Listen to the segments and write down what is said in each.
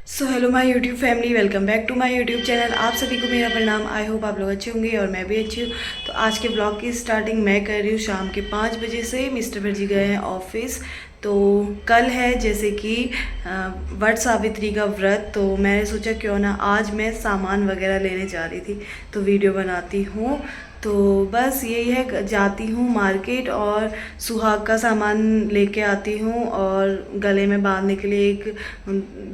So hello my YouTube family, welcome back to my YouTube channel. आप सभी को मेरा प्रणाम। आई होप आप लोग अच्छे होंगे और मैं भी अच्छी हूँ। तो आज के ब्लॉग की स्टार्टिंग मैं कर रही हूँ शाम के 5 बजे से। मिस्टर भर जी गए हैं ऑफिस। तो कल है जैसे कि वट सावित्री का व्रत, तो मैंने सोचा क्यों ना आज मैं सामान वगैरह लेने जा रही थी तो वीडियो बनाती हूँ। तो बस यही है, जाती हूँ मार्केट और सुहाग का सामान लेके आती हूँ, और गले में बांधने के लिए एक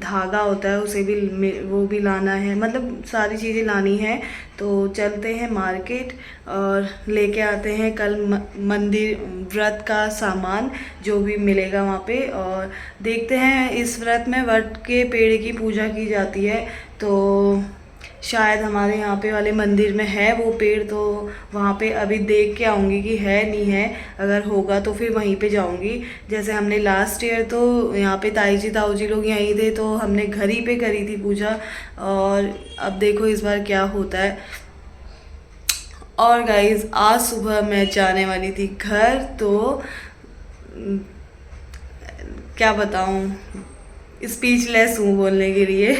धागा होता है उसे भी वो भी लाना है, मतलब सारी चीज़ें लानी है। तो चलते हैं मार्केट और लेके आते हैं कल मंदिर व्रत का सामान जो भी मिलेगा वहाँ पे। और देखते हैं, इस व्रत में वट के पेड़ की पूजा की जाती है, तो शायद हमारे यहाँ पे वाले मंदिर में है वो पेड़। तो वहाँ पे अभी देख के आऊँगी कि है नहीं है, अगर होगा तो फिर वहीं पे जाऊँगी। जैसे हमने लास्ट ईयर तो यहाँ पे ताई जी ताऊ जी लोग यहीं थे तो हमने घर ही पे करी थी पूजा, और अब देखो इस बार क्या होता है। और गाइज आज सुबह मैं जाने वाली थी घर, तो क्या बताऊँ, स्पीचलेस हूँ बोलने के लिए।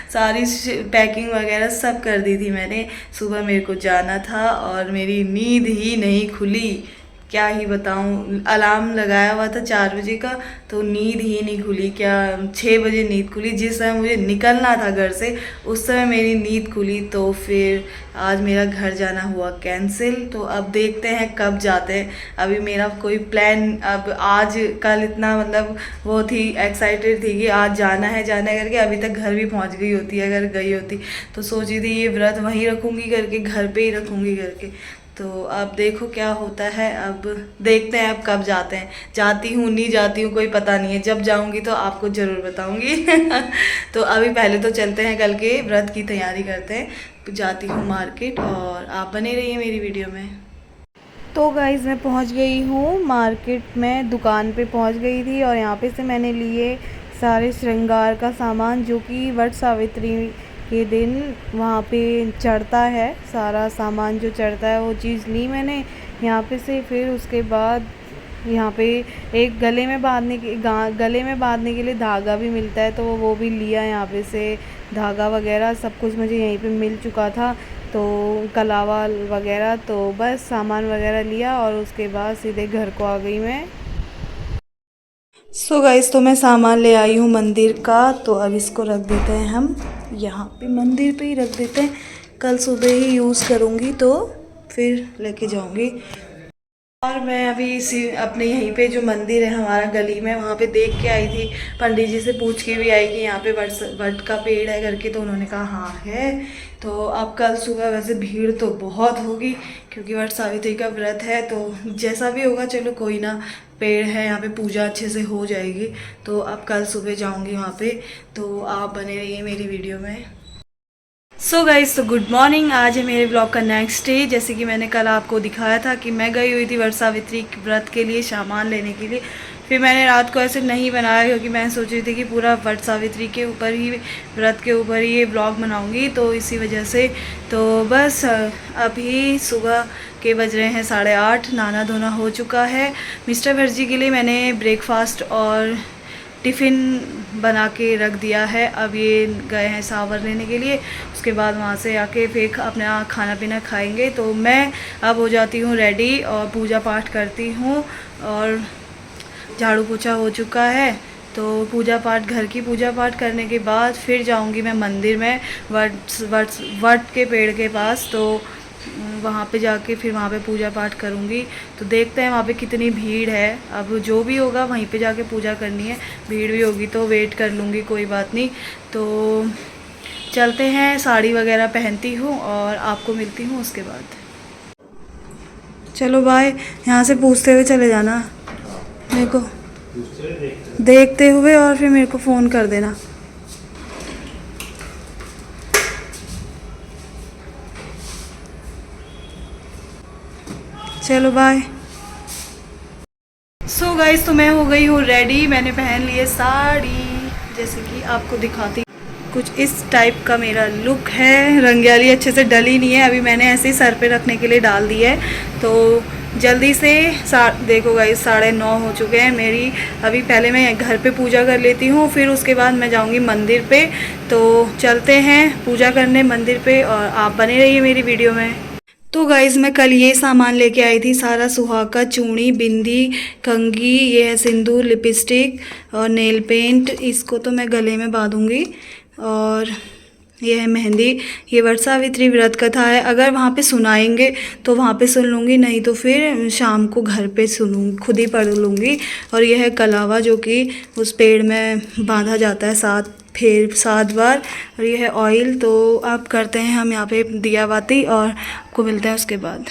सारी पैकिंग वगैरह सब कर दी थी मैंने। सुबह मेरे को जाना था और मेरी नींद ही नहीं खुली। क्या ही बताऊँ, अलार्म लगाया हुआ था 4 बजे का, तो नींद ही नहीं खुली। क्या 6 बजे नींद खुली, जिस समय मुझे निकलना था घर से उस समय मेरी नींद खुली। तो फिर आज मेरा घर जाना हुआ कैंसिल। तो अब देखते हैं कब जाते हैं। अभी मेरा कोई प्लान, अब आज कल इतना मतलब वो थी, एक्साइटेड थी कि आज जाना है करके, अभी तक घर भी पहुंच गई होती अगर गई होती। तो सोची थी ये व्रत वहीं रखूँगी करके, घर पे ही रखूँगी करके। तो अब देखो क्या होता है, अब देखते हैं अब कब जाते हैं। जाती हूँ नहीं जाती हूँ कोई पता नहीं है, जब जाऊँगी तो आपको ज़रूर बताऊँगी। तो अभी पहले तो चलते हैं, कल के व्रत की तैयारी करते हैं। जाती हूँ मार्केट और आप बने रहिए मेरी वीडियो में। तो गाइज़ मैं पहुंच गई हूँ मार्केट में, दुकान पे पहुंच गई थी, और यहाँ पे से मैंने लिए सारे श्रृंगार का सामान जो कि वट सावित्री के दिन वहाँ पे चढ़ता है। सारा सामान जो चढ़ता है वो चीज़ ली मैंने यहाँ पे से। फिर उसके बाद यहाँ पे एक गले में बांधने के लिए धागा भी मिलता है, तो वो भी लिया यहाँ पे से। धागा वगैरह सब कुछ मुझे यहीं पे मिल चुका था, तो कलावा वगैरह, तो बस सामान वगैरह लिया और उसके बाद सीधे घर को आ गई मैं। सो गाइस, तो मैं सामान ले आई हूँ मंदिर का, तो अब इसको रख देते हैं हम यहाँ पे, मंदिर पे ही रख देते हैं। कल सुबह ही यूज़ करूँगी तो फिर लेके जाऊँगी। और मैं अभी इसी अपने यहीं पे जो मंदिर है हमारा गली में, वहाँ पे देख के आई थी। पंडित जी से पूछ के भी आई कि यहाँ पे वट का पेड़ है करके, तो उन्होंने कहा हाँ है। तो अब कल सुबह वैसे भीड़ तो बहुत होगी क्योंकि वट सावित्री का व्रत है, तो जैसा भी होगा चलो कोई ना, पेड़ है यहाँ पे, पूजा अच्छे से हो जाएगी। तो अब कल सुबह जाऊँगी वहाँ पे, तो आप बने रहिए मेरी वीडियो में। सो गाइज, तो गुड मॉर्निंग। आज है मेरे ब्लॉग का नेक्स्ट डे। जैसे कि मैंने कल आपको दिखाया था कि मैं गई हुई थी वट सावित्री व्रत के लिए सामान लेने के लिए। फिर मैंने रात को ऐसे नहीं बनाया क्योंकि मैं सोच रही थी कि पूरा वट सावित्री के ऊपर ही, व्रत के ऊपर ही ये ब्लॉग बनाऊंगी, तो इसी वजह से। तो बस अभी सुबह के बज रहे हैं 8:30, नहाना धोना हो चुका है। मिस्टर भर जी के लिए मैंने ब्रेकफास्ट और टिफ़िन बना के रख दिया है। अब ये गए हैं सावर लेने के लिए, उसके बाद वहाँ से आके फिर अपना खाना पीना खाएंगे। तो मैं अब हो जाती हूँ रेडी और पूजा पाठ करती हूँ, और झाड़ू पोछा हो चुका है। तो पूजा पाठ, घर की पूजा पाठ करने के बाद फिर जाऊँगी मैं मंदिर में, वट के पेड़ के पास। तो वहाँ पे जाके फिर वहाँ पे पूजा पाठ करूँगी। तो देखते हैं वहाँ पे कितनी भीड़ है। अब जो भी होगा वहीं पे जाके पूजा करनी है, भीड़ भी होगी तो वेट कर लूँगी, कोई बात नहीं। तो चलते हैं, साड़ी वगैरह पहनती हूँ और आपको मिलती हूँ उसके बाद। चलो बाय। यहाँ से पूछते हुए चले जाना मेरे को, देखते हुए, और फिर मेरे को फ़ोन कर देना। चलो बाय। सो गाइस, तो मैं हो गई हूँ रेडी। मैंने पहन ली है साड़ी, जैसे कि आपको दिखाती। कुछ इस टाइप का मेरा लुक है। रंगयाली अच्छे से डली नहीं है, अभी मैंने ऐसे ही सर पे रखने के लिए डाल दी है। तो जल्दी से देखो गाइस 9:30 हो चुके हैं मेरी। अभी पहले मैं घर पे पूजा कर लेती हूँ, फिर उसके बाद मैं जाऊँगी मंदिर पे। तो चलते हैं पूजा करने मंदिर पे और आप बने रहिए मेरी वीडियो में। तो गाइज़ मैं कल ये सामान लेके आई थी सारा, सुहाग का चूड़ी, बिंदी, कंघी, ये है सिंदूर, लिपस्टिक और नेल पेंट। इसको तो मैं गले में बांधूंगी। और ये है मेहंदी। ये वट सावित्री व्रत कथा है, अगर वहाँ पे सुनाएंगे तो वहाँ पे सुन लूँगी, नहीं तो फिर शाम को घर पे सुनूँ, खुद ही पढ़ लूँगी। और ये है कलावा जो कि उस पेड़ में बांधा जाता है 7 बार। और ये है ऑयल। तो अब करते हैं हम यहाँ पे दिया बाती और आपको मिलते हैं उसके बाद।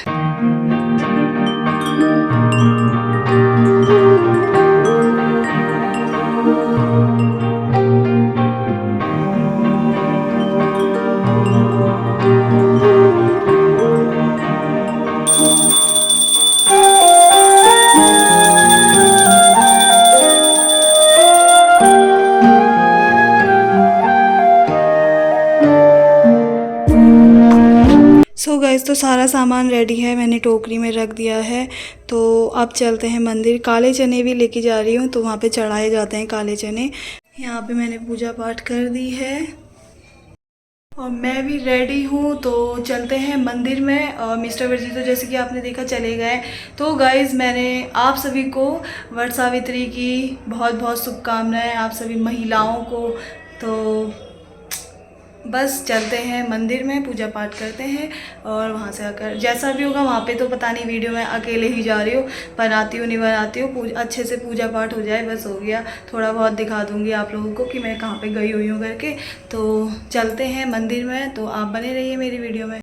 सो गाइस तो सारा सामान रेडी है, मैंने टोकरी में रख दिया है। तो अब चलते हैं मंदिर। काले चने भी लेके जा रही हूँ, तो वहाँ पे चढ़ाए जाते हैं काले चने। यहाँ पे मैंने पूजा पाठ कर दी है और मैं भी रेडी हूँ। तो चलते हैं मंदिर में। और मिस्टर वर्जी तो जैसे कि आपने देखा चले गए। तो गाइज़ मैंने आप सभी को वट सावित्री की बहुत बहुत शुभकामनाएं, आप सभी महिलाओं को। तो बस चलते हैं मंदिर में, पूजा पाठ करते हैं और वहाँ से आकर जैसा भी होगा वहाँ पे तो पता नहीं, वीडियो में अकेले ही जा रही हूँ, बनाती हूँ नहीं बनाती हूँ, अच्छे से पूजा पाठ हो जाए बस हो गया। थोड़ा बहुत दिखा दूँगी आप लोगों को कि मैं कहाँ पे गई हुई हूँ करके। तो चलते हैं मंदिर में, तो आप बने रहिए मेरी वीडियो में।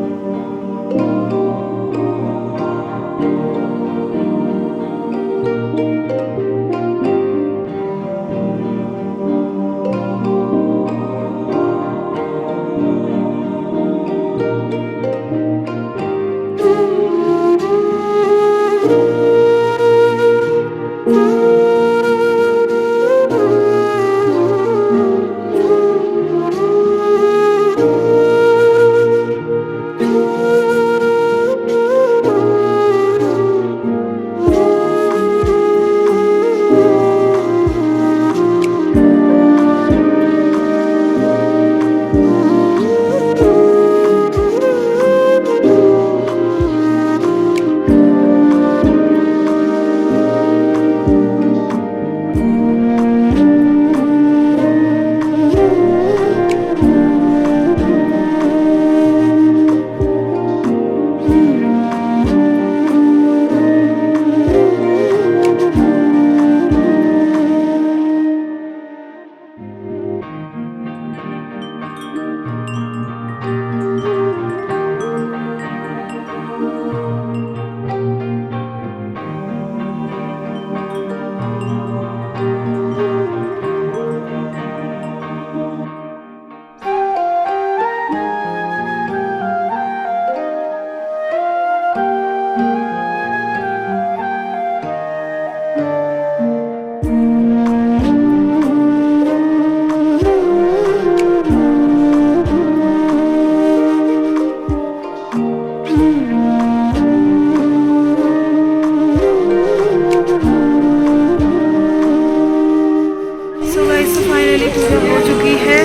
फाइनली पूजा हो चुकी है।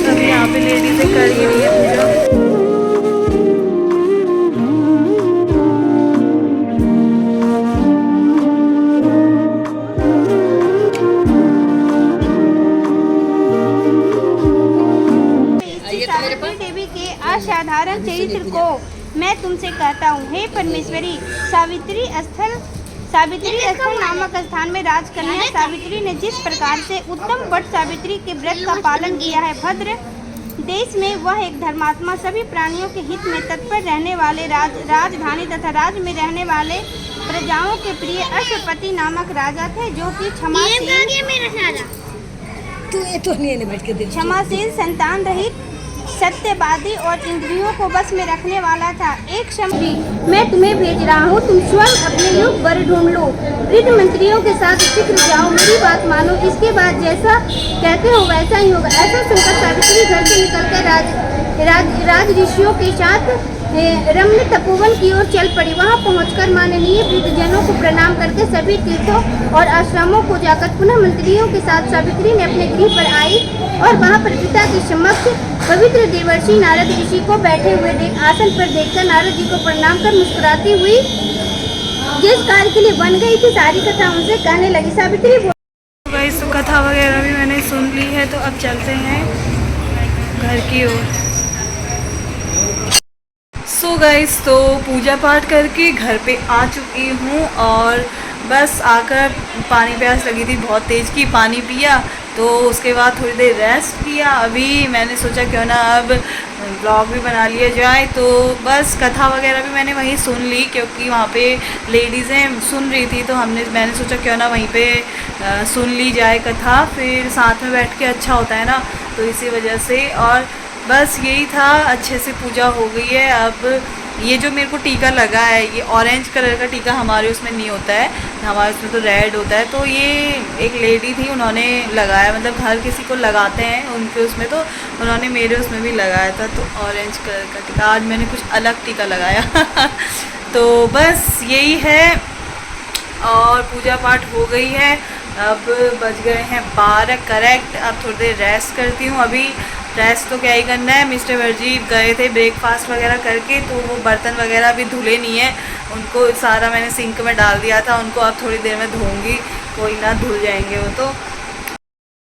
अभी यहाँ पे लेडीज़ें कर ही रही है पूजा। देवी के असाधारण चरित्र को मैं तुमसे कहता हूँ। हे परमेश्वरी, सावित्री स्थल नामक स्थान में राजकन्या सावित्री ने जिस प्रकार से उत्तम वट सावित्री के व्रत का पालन किया है, भद्र देश में वह एक धर्मात्मा, सभी प्राणियों के हित में तत्पर रहने वाले, राजधानी तथा राज में रहने वाले प्रजाओं के प्रिय अश्वपति नामक राजा थे, जो कि क्षमाशील, संतान रहित, सत्यवादी और इंद्रियों को बस में रखने वाला था। एक समय मैं तुम्हें भेज रहा हूँ, तुम स्वयं अपने योग्य वर ढूंढ लो, वृद्ध मंत्रियों के साथ शीघ्र जाओ, मेरी बात मानो, इसके बाद जैसा कहते हो वैसा ही होगा। ऐसा सुनकर सावित्री घर से निकलकर राज ऋषियों के साथ रमणी तपोवन की ओर चल पड़ी। वहां पहुंचकर माननीय वृद्धजनों को प्रणाम करके सभी तीर्थों और आश्रमों को जाकर पुनः मंत्रियों के साथ सावित्री ने अपने गृह पर आई और वहां पर पिता के समक्ष पवित्र देवर्षि नारद ऋषि को बैठे हुए आसन पर देखकर नारद जी को प्रणाम कर मुस्कुराती हुई जिस कार्य के लिए बन गई थी सारी कथा उनसे कहने लगी। सावित्री गाइस, तो कथा वगैरह भी मैंने सुन ली है, तो अब चलते हैं घर की ओर। सो गाइस, तो पूजा पाठ करके घर पे आ चुकी हूँ और बस आकर पानी प्यास लगी थी बहुत तेज़ की, पानी पिया तो उसके बाद थोड़ी देर रेस्ट किया। अभी मैंने सोचा क्यों ना अब ब्लॉग भी बना लिया जाए, तो बस कथा वगैरह भी मैंने वहीं सुन ली क्योंकि वहाँ पे लेडीज़ें सुन रही थी, तो मैंने सोचा क्यों ना वहीं पे सुन ली जाए कथा, फिर साथ में बैठ के अच्छा होता है ना, तो इसी वजह से। और बस यही था, अच्छे से पूजा हो गई है। अब ये जो मेरे को टीका लगा है, ये ऑरेंज कलर का टीका हमारे उसमें नहीं होता है, हमारे उसमें तो रेड होता है, तो ये एक लेडी थी उन्होंने लगाया, मतलब हर किसी को लगाते हैं उनके उसमें, तो उन्होंने मेरे उसमें भी लगाया था, तो ऑरेंज कलर का टीका। आज मैंने कुछ अलग टीका लगाया तो बस यही है और पूजा पाठ हो गई है। अब बज गए हैं 12 करेक्ट। अब थोड़ी देर रेस्ट करती हूँ। अभी रेस्ट तो क्या ही करना है, मिस्टर वर्जी गए थे ब्रेकफास्ट वगैरह करके, तो वो बर्तन वगैरह अभी धुले नहीं है, उनको सारा मैंने सिंक में डाल दिया था, उनको अब थोड़ी देर में धोऊंगी, कोई ना धुल जाएंगे वो तो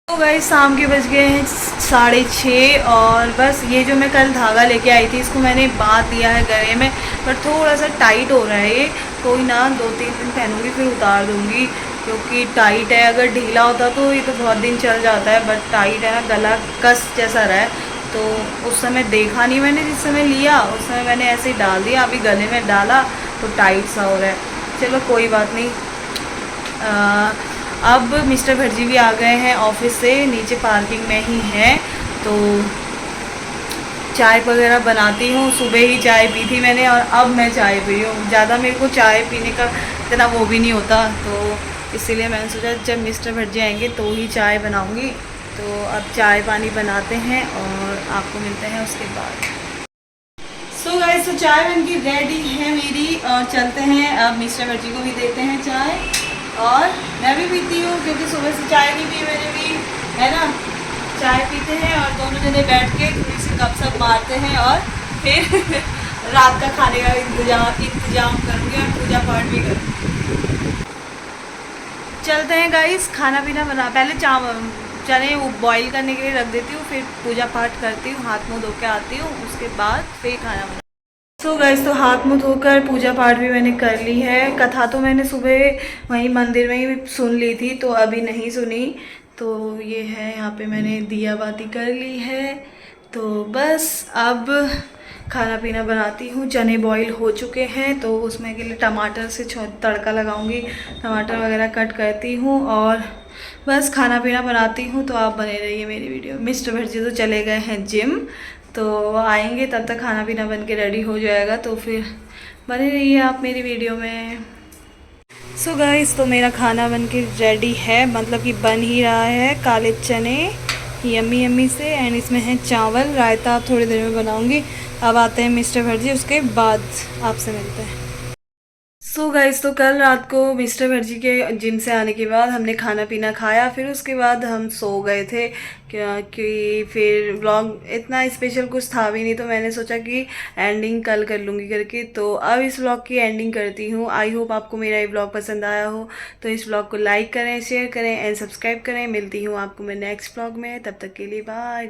गाइस शाम के बज गए हैं 6:30 और बस ये जो मैं कल धागा लेके आई थी इसको मैंने बांध दिया है गले में, पर थोड़ा सा टाइट हो रहा है ये, कोई ना 2-3 दिन पहनूंगी फिर उतार दूंगी क्योंकि टाइट है। अगर ढीला होता तो ये तो बहुत दिन चल जाता है, बट टाइट है ना, गला कस जैसा रहा है, तो उस समय देखा नहीं मैंने, जिस समय लिया उस समय मैंने ऐसे ही डाल दिया, अभी गले में डाला तो टाइट सा हो रहा है। चलो कोई बात नहीं। अब मिस्टर भटजी भी आ गए हैं ऑफिस से, नीचे पार्किंग में ही है, तो चाय वगैरह बनाती हूँ। सुबह ही चाय पी थी मैंने और अब मैं चाय पी रही हूँ। ज़्यादा मेरे को चाय पीने का इतना वो भी नहीं होता, तो इसीलिए मैंने सोचा जब मिस्टर भटजी आएंगे तो ही चाय बनाऊँगी। तो अब चाय पानी बनाते हैं और आपको मिलते हैं उसके बाद। सो गाइस, तो चाय बनकी रेडी है मेरी और चलते हैं अब मिस्टर भटजी को भी देते हैं चाय, और मैं भी पीती हूँ क्योंकि सुबह से चाय नहीं पी मैंने भी, है ना। चाय पीते हैं और दोनों जने बैठ के थोड़ी सी गपशप मारते हैं और फिर रात का खाने का इंतजाम करूँगी और पूजा पाठ भी करूँगी। चलते हैं गाइस, खाना पीना बना, पहले चने वो बॉईल करने के लिए रख देती हूँ, फिर पूजा पाठ करती हूँ, हाथ मुँह धो के आती हूँ, उसके बाद फिर खाना बना। सो गाइस, तो हाथ मुँह धोकर पूजा पाठ भी मैंने कर ली है। कथा तो मैंने सुबह वहीं मंदिर में ही सुन ली थी, तो अभी नहीं सुनी, तो ये है यहाँ पे मैंने दिया बाती कर ली है। तो बस अब खाना पीना बनाती हूँ। चने बॉईल हो चुके हैं तो उसमें के लिए टमाटर से तड़का लगाऊंगी, टमाटर वगैरह कट करती हूँ और बस खाना पीना बनाती हूँ। तो आप बने रहिए मेरी वीडियो। मिस्टर भटजी तो चले गए हैं जिम, तो आएंगे तब तक खाना पीना बन के रेडी हो जाएगा, तो फिर बने रहिए आप मेरी वीडियो में। सो गाइस, तो मेरा खाना बन के रेडी है, मतलब कि बन ही रहा है। काले चने यम्मी यम्मी से, एंड इसमें है चावल, रायता आप थोड़ी देर में बनाऊंगी। अब आते हैं मिस्टर भटजी, उसके बाद आपसे मिलते हैं। सो गाइस, तो कल रात को मिस्टर भटजी के जिम से आने के बाद हमने खाना पीना खाया, फिर उसके बाद हम सो गए थे क्योंकि फिर व्लॉग इतना स्पेशल कुछ था भी नहीं, तो मैंने सोचा कि एंडिंग कल कर लूँगी करके। तो अब इस व्लॉग की एंडिंग करती हूँ। आई होप आपको मेरा ये व्लॉग पसंद आया हो, तो इस व्लॉग को लाइक करें, शेयर करें एंड सब्सक्राइब करें। मिलती हूँ आपको मैं नेक्स्ट व्लॉग में, तब तक के लिए बाय।